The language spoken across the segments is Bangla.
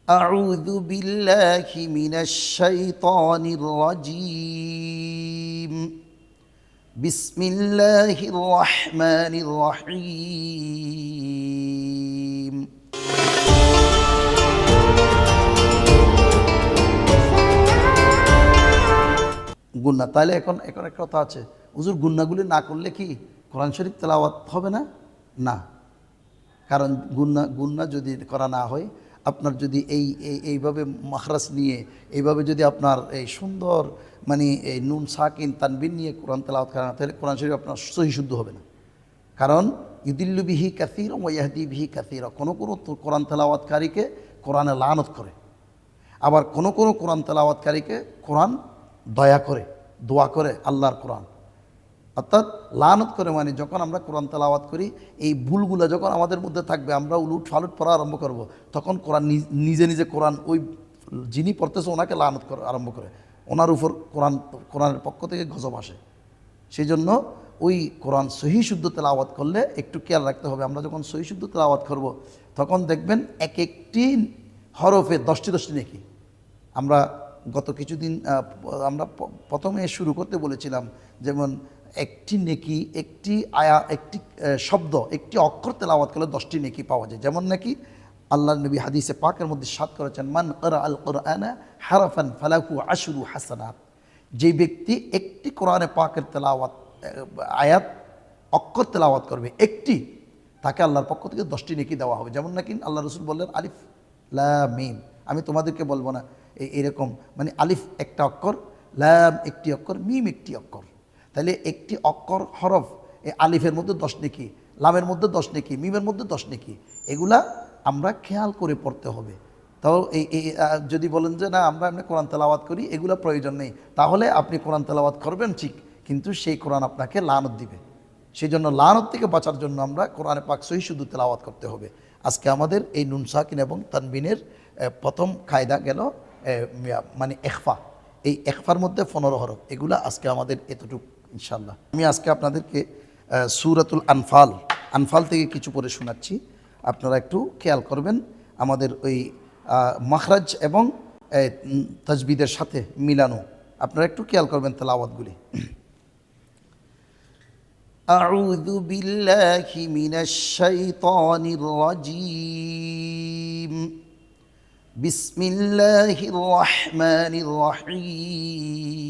أعوذ بالله من الشيطان الرجيم بسم الله الرحمن الرحيم গুন্না তাহলে এখন এখন একটা কথা আছে, হুজুর গুন্নাগুলি না করলে কি কোরআন শরীফ তেলাওয়াত হবে না? না, কারণ গুন্না যদি করা না হয়, আপনার যদি এইভাবে মাখরাজ নিয়ে এইভাবে যদি আপনার এই সুন্দর মানে এই নুন সাকিন তানবিন নিয়ে কোরআন তেলাওয়াত করা না, তাহলে কোরআন শরীফ আপনার সহি শুদ্ধ হবে না। কারণ ইউদিল্লু বিহি কাসীর ওয়া ইয়াহদি বিহি কাসীর, কোনো কোরআন তেলাওয়াতকারীকে কোরআনে লানত করে, আবার কোনো কোরআন তেলাওয়াতকারীকে কোরআন দয়া করে, দোয়া করে আল্লাহর কোরআন। অর্থাৎ লানত করে মানে যখন আমরা কোরআন তেলাওয়াত করি, এই ভুলগুলো যখন আমাদের মধ্যে থাকবে, আমরা উলুট ফালুট পড়া আরম্ভ করব, তখন কোরআন নিজে নিজে কোরআন ওই যিনি পড়তেছে ওনাকে লানত করে আরম্ভ করে, ওনার উপর কোরআনের পক্ষ থেকে গজব আসে। সেই জন্য ওই কোরআন সহি শুদ্ধ তেলাওয়াত করলে একটু খেয়াল রাখতে হবে। আমরা যখন সহি শুদ্ধ তেলাওয়াত করব, তখন দেখবেন এক একটি হরফে 10টি নেকি। আমরা গত কিছুদিন আমরা প্রথমে শুরু করতে বলেছিলাম, যেমন একটি নেকি, একটি একটি শব্দ, একটি অক্ষর তেলাওয়াত করলে 10টি নেকি পাওয়া যায়। যেমন নাকি আল্লাহ নবী হাদিসে পাকের মধ্যে সাত করেছেন, মান ক্বারা আল কুরআনা হারাফান ফালাহু আশরু হাসানাত। যে ব্যক্তি একটি কোরআনে পাকের তেলাওয়াত আয়াত অক্ষর তেলাওয়াত করবে একটি, তাকে আল্লাহর পক্ষ থেকে 10টি নেকি দেওয়া হবে। যেমন নাকি আল্লাহ রসুল বললেন, আলিফ লাম মিম। আমি তোমাদেরকে বলবো না এরকম, মানে আলিফ একটা অক্ষর, লাম একটি অক্ষর, মিম একটি অক্ষর। তাহলে একটি অক্ষর হরফ, এই আলিফের মধ্যে 10 নেকি, লামের মধ্যে 10 নেকি, মিমের মধ্যে 10 নেকি। এগুলা আমরা খেয়াল করে পড়তে হবে। তাও যদি বলেন যে না আমরা এমনি কোরআন তেলাওয়াত করি, এগুলো প্রয়োজন নেই, তাহলে আপনি কোরআন তেলাওয়াত করবেন ঠিক, কিন্তু সেই কোরআন আপনাকে লানত দিবে। সেই জন্য লানত থেকে বাঁচার জন্য আমরা কোরআনে পাক সহি শুদ্ধ তেলাওয়াত করতে হবে। আজকে আমাদের এই নুন সাকিন এবং তানবিনের প্রথম কায়দা গেল মানে এখফা। এই এখফার মধ্যে 15 হরফ, এগুলা আজকে আমাদের এতটুকু ইনশাল্লাহ। আমি আজকে আপনাদেরকে সূরাতুল আনফাল থেকে কিছু পড়ে শোনাচ্ছি, আপনারা একটু খেয়াল করবেন, আমাদের ওই মাখরাজ এবং তাজবিদের সাথে মিলানো, আপনারা একটু খেয়াল করবেন তেলাওয়াতগুলি। আউযু বিল্লাহি মিনাশ শাইতানির রাজীম বিসমিল্লাহির রহমানির রহিম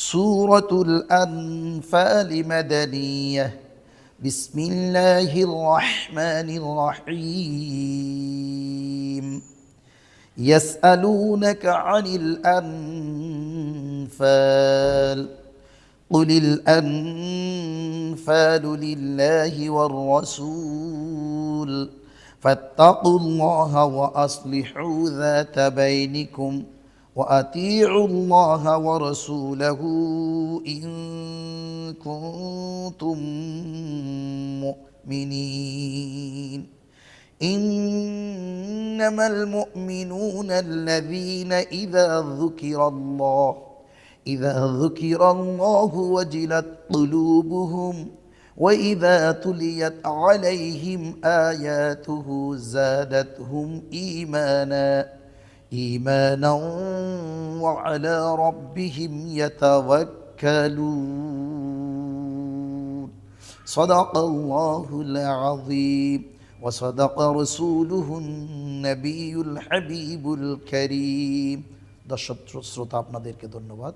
সূরাতুল আনফাল মাদানিয়াহ বিসমিল্লাহির রহমানির রহিম ইয়াসআলুনাকা আনিল আনফাল قل الأنفال لله والرسول فاتقوا الله وأصلحوا ذات بينكم وأطيعوا الله ورسوله إن كنتم مؤمنين إنما المؤمنون الذين إذا ذكر الله وجلت قلوبهم وإذا تليت عليهم آياته زادتهم إيمانا وعلى ربهم يتوكلون صدق الله العظيم وصدق رسوله النبي الحبيب الكريم। দর্শক শ্রোতা, আপনাদেরকে ধন্যবাদ।